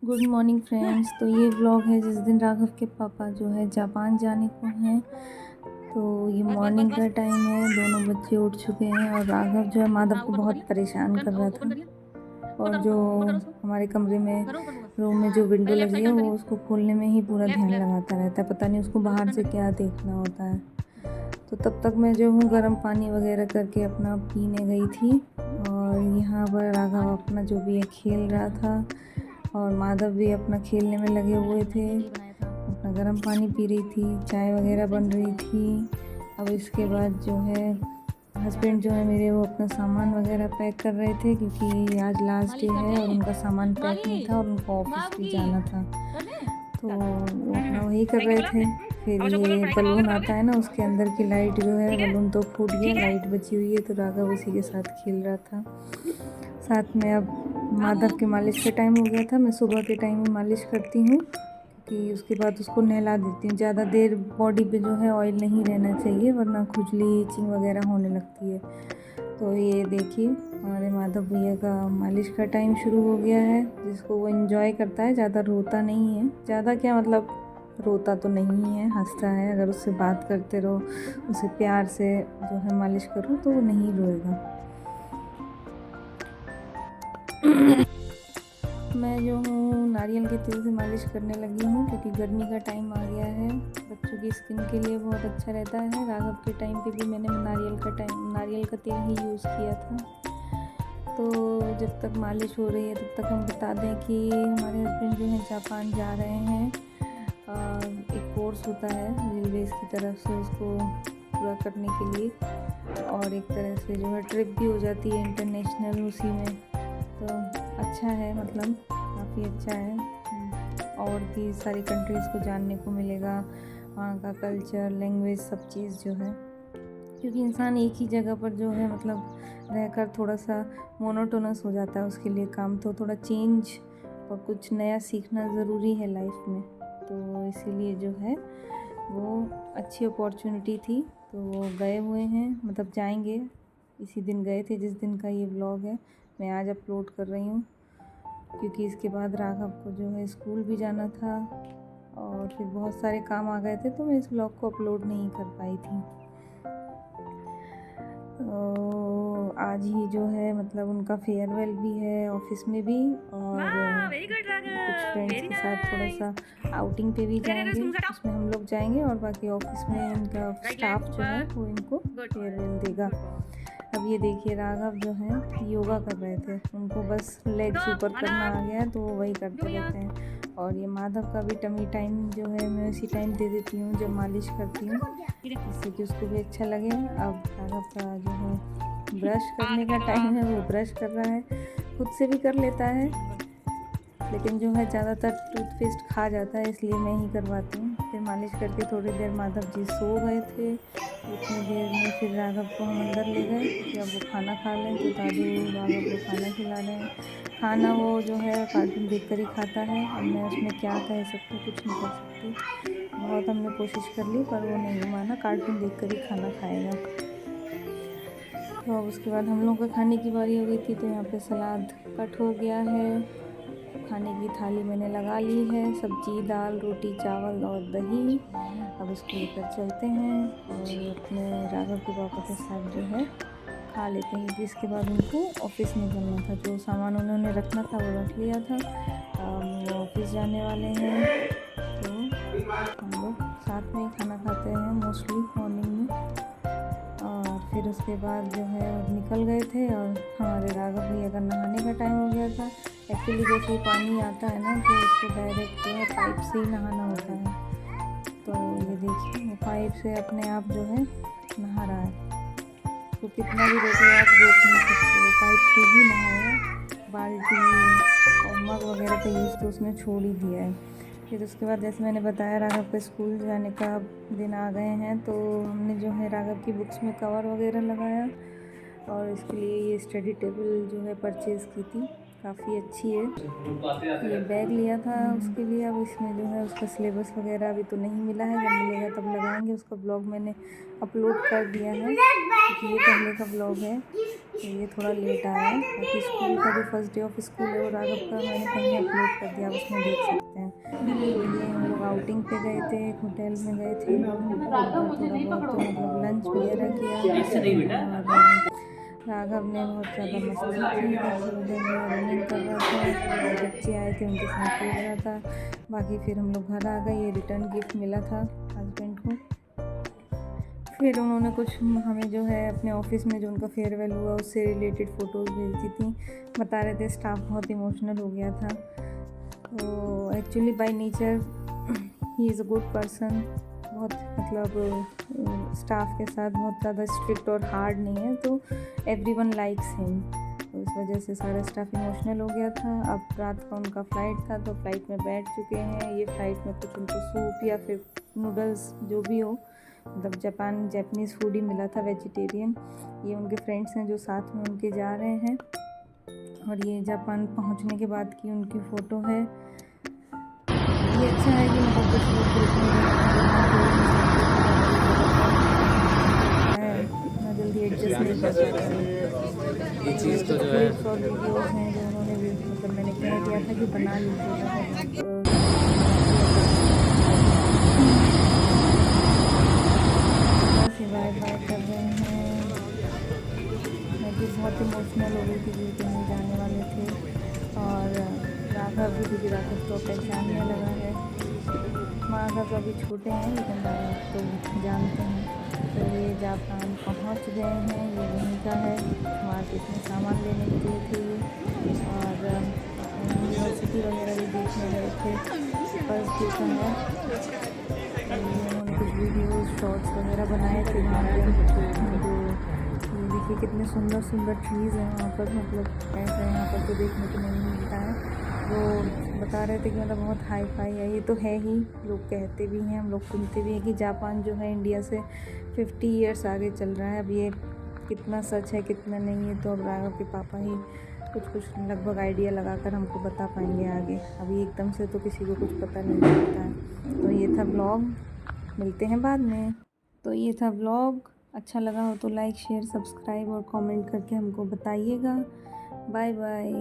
Good morning friends. तो ये vlog है जिस दिन राघव के पापा जो है जापान जाने को हैं। तो ये मॉर्निंग का टाइम है, दोनों बच्चे उठ चुके हैं और राघव जो है माधव को बहुत परेशान कर रहा था। और जो हमारे कमरे में रूम में जो विंडो लगी है वो उसको खोलने में ही पूरा ध्यान लगाता रहता है, पता नहीं उसको बाहर से क्या देखना होता है। तो तब तक मैं जो हूँ गर्म पानी वगैरह करके अपना पीने गई थी और यहाँ पर राघव अपना जो भी है खेल रहा था और माधव भी अपना खेलने में लगे हुए थे। अपना गर्म पानी पी रही थी, चाय वगैरह बन रही थी। अब इसके बाद जो है हस्बैंड जो है मेरे वो अपना सामान वगैरह पैक कर रहे थे क्योंकि आज लास्ट डे है और उनका सामान पैक नहीं था और उनको ऑफिस भी जाना था। तो वो अपना वही कर रहे थे। फिर ये बलून आता है ना, उसके अंदर की लाइट जो है बलून तो फूट गया, लाइट बची हुई है तो राघव उसी के साथ खेल रहा था। साथ में अब माधव के मालिश का टाइम हो गया था। मैं सुबह के टाइम में मालिश करती हूँ कि उसके बाद उसको नहला देती हूँ। ज़्यादा देर बॉडी पे जो है ऑयल नहीं रहना चाहिए वरना खुजली इचिंग वगैरह होने लगती है। तो ये देखिए हमारे माधव भैया का मालिश का टाइम शुरू हो गया है, जिसको वो एंजॉय करता है। ज़्यादा रोता नहीं है, ज़्यादा क्या मतलब रोता तो नहीं है, हंसता है। अगर उससे बात करते रहो, उसे प्यार से जो है मालिश करो तो वो नहीं रोएगा। मैं जो हूँ नारियल के तेल से मालिश करने लगी हूँ क्योंकि गर्मी का टाइम आ गया है। बच्चों की स्किन के लिए बहुत अच्छा रहता है। राघव के टाइम पे भी मैंने नारियल का तेल ही यूज़ किया था। तो जब तक मालिश हो रही है तब तक हम बता दें कि हमारे हस्बैंड जो है जापान जा रहे हैं। एक कोर्स होता है रेलवेज़ की तरफ से, उसको पूरा करने के लिए, और एक तरह से जो है ट्रिप भी हो जाती है इंटरनेशनल उसी में। तो अच्छा है, मतलब काफ़ी अच्छा है। और भी सारी कंट्रीज़ को जानने को मिलेगा, वहाँ का कल्चर, लैंग्वेज, सब चीज़ जो है। क्योंकि इंसान एक ही जगह पर जो है मतलब रहकर थोड़ा सा मोनोटोनस हो जाता है उसके लिए काम। तो थोड़ा चेंज और कुछ नया सीखना ज़रूरी है लाइफ में। तो इसीलिए जो है वो अच्छी अपॉर्चुनिटी थी, तो वो गए हुए हैं, मतलब जाएंगे। इसी दिन गए थे जिस दिन का ये व्लॉग है, मैं आज अपलोड कर रही हूँ क्योंकि इसके बाद राघव को जो है स्कूल भी जाना था और फिर बहुत सारे काम आ गए थे तो मैं इस व्लॉग को अपलोड नहीं कर पाई थी। तो आज ही जो है मतलब उनका फेयरवेल भी है ऑफिस में भी, और कुछ फ्रेंड्स के साथ थोड़ा सा आउटिंग पे भी जाएंगे, उसमें हम लोग जाएंगे और बाकी ऑफिस में इनका स्टाफ जो है वो इनको फेयरवेल देगा। अब ये देखिए राघव जो है योगा कर रहे थे, उनको बस लेग्स ऊपर करना आ गया है तो वो वही करते रहते हैं। और ये माधव का भी टमी टाइम जो है मैं उसी टाइम दे देती हूँ जब मालिश करती हूँ, जिससे कि उसको भी अच्छा लगे। अब राघव का जो है ब्रश करने का टाइम है, वो ब्रश कर रहा है, खुद से भी कर लेता है लेकिन जो है ज़्यादातर टूथपेस्ट खा जाता है, इसलिए मैं ही करवाती हूँ। फिर मालिश करके थोड़ी देर माधव जी सो गए थे, उतनी देर में फिर राघव को हम अंदर ले गए कि अब वो खाना खा लें। तो दादू राघव को खाना खिला रहे हैं। खाना वो जो है कार्टून देख कर ही खाता है, अब मैं उसमें क्या कह सकती, कुछ नहीं कर सकती। बहुत हमने कोशिश कर ली पर वो नहीं माना, कार्टून देख कर ही खाना खाएगा। तो अब उसके बाद हम लोगों का खाने की बारी हो गई थी, तो यहाँ पे सलाद कट हो गया है। खाने की थाली मैंने लगा ली है, सब्जी, दाल, रोटी, चावल और दही। अब इसको लेकर चलते हैं और अपने राघव के पापा के साथ जो है खा लेते हैं, जिसके बाद उनको ऑफिस निकलना था। जो सामान उन्होंने रखना था वो रख लिया था, वो ऑफिस जाने वाले हैं। तो हम लोग साथ में ही खाना खाते हैं मोस्टली मॉर्निंग में। और फिर उसके बाद जो है निकल गए थे और हमारे राघव भैया का नहाने का टाइम हो गया था। एक्चुअली जैसे ही पानी आता है ना तो उसको डायरेक्ट जो है पाइप से ही नहाना होता है। तो ये देखिए वो पाइप से अपने आप जो है नहा रहा है, तो कितना भी रोक लो आप रोक नहीं सकते, वो पाइप से ही नहाएगा। बाल्टी और मग वगैरह का यूज़ तो उसने छोड़ ही दिया है। फिर उसके बाद जैसे मैंने बताया राघव के स्कूल जाने का दिन आ गए हैं, तो हमने जो है राघव की बुक्स में कवर वगैरह लगाया और इसके लिए ये स्टडी टेबल जो है परचेज़ की थी। काफ़ी अच्छी है। ये बैग लिया था उसके लिए, अब इसमें जो है उसका सिलेबस वगैरह अभी तो नहीं मिला है, जब मिलेगा तब लगाएंगे। उसका ब्लॉग मैंने अपलोड कर दिया है क्योंकि ये पहले का ब्लॉग है, तो ये थोड़ा लेट आया है। बाकी स्कूल का जो फर्स्ट डे ऑफ स्कूल है वो राघव का मैंने पहले अपलोड कर दिया, उसमें देख सकते हैं। तो ये हम लोग आउटिंग पे गए थे, एक होटल में गए थे, थोड़ा बहुत मतलब लंच वगैरह किया। और राघव ने बहुत ज़्यादा मस्ती की, इधर उधर रनिंग कर रहा था, बच्चे आए थे उनके साथ खेल रहा था। बाकी फिर हम लोग घर आ गए, ये रिटर्न गिफ्ट मिला था हस्बैंड को। फिर उन्होंने कुछ हमें जो है अपने ऑफिस में जो उनका फेयरवेल हुआ उससे रिलेटेड फ़ोटोज़ भेजी थी। बता रहे थे स्टाफ बहुत इमोशनल हो गया था। तो actually by nature he is a good person, बहुत मतलब स्टाफ के साथ बहुत ज़्यादा स्ट्रिक्ट और हार्ड नहीं है, तो एवरीवन लाइक्स हिम। तो इस वजह से सारा स्टाफ इमोशनल हो गया था। अब रात का उनका फ़्लाइट था, तो फ्लाइट में बैठ चुके हैं। ये फ़्लाइट में कुछ उनको सूप या फिर नूडल्स जो भी हो, मतलब जापानीज़ फूड ही मिला था, वेजिटेरियन। ये उनके फ्रेंड्स हैं जो साथ में उनके जा रहे हैं। और ये जापान पहुंचने के बाद की उनकी फ़ोटो है। ये अच्छा है कि मतलब कुछ लोग ग्रुप में इतना जल्दी एडजस्ट नहीं कर पाते। ये चीज़ तो जो है क्लिप्स और वीडियोज़ हैं जो उन्होंने भी, मतलब मैंने कह दिया था कि बना लीजिएगा। बस बाय बाय कर रहे हैं। मैं भी बहुत इमोशनल हो गई थी क्योंकि हम जाने वाले थे, और राघव भी, क्योंकि राघव तो पहचानने लगा है। राघव अभी छोटे हैं लेकिन राघव तो जानते हैं। तो ये जापान पहुंच गए हैं, ये वहीं का है। मार्केट में सामान लेने निकले थे ये, और यूनिवर्सिटी वगैरह भी देखने गए थे। फर्स्ट डे का है। उन्होंने कुछ वीडियोस शॉर्ट्स वगैरह बनाए थे वहाँ पे। जो ये देखिए कितने सुंदर सुंदर ट्रीज़ हैं वहाँ पर, मतलब ऐसा यहाँ पर तो देखने को नहीं मिलता है। वो बता रहे थे कि मतलब बहुत हाई फाई है, ये तो है ही, लोग कहते भी हैं, हम लोग सुनते भी हैं कि जापान जो है इंडिया से 50 ईयर्स आगे चल रहा है। अब ये कितना सच है कितना नहीं है तो अब राघव के पापा ही कुछ लगभग आइडिया लगाकर हमको बता पाएंगे आगे। अभी एकदम से तो किसी को कुछ पता नहीं लगता है। तो ये था व्लॉग, मिलते हैं बाद में। तो ये था व्लॉग, अच्छा लगा हो तो लाइक शेयर सब्सक्राइब और कमेंट करके हमको बताइएगा। Bye bye.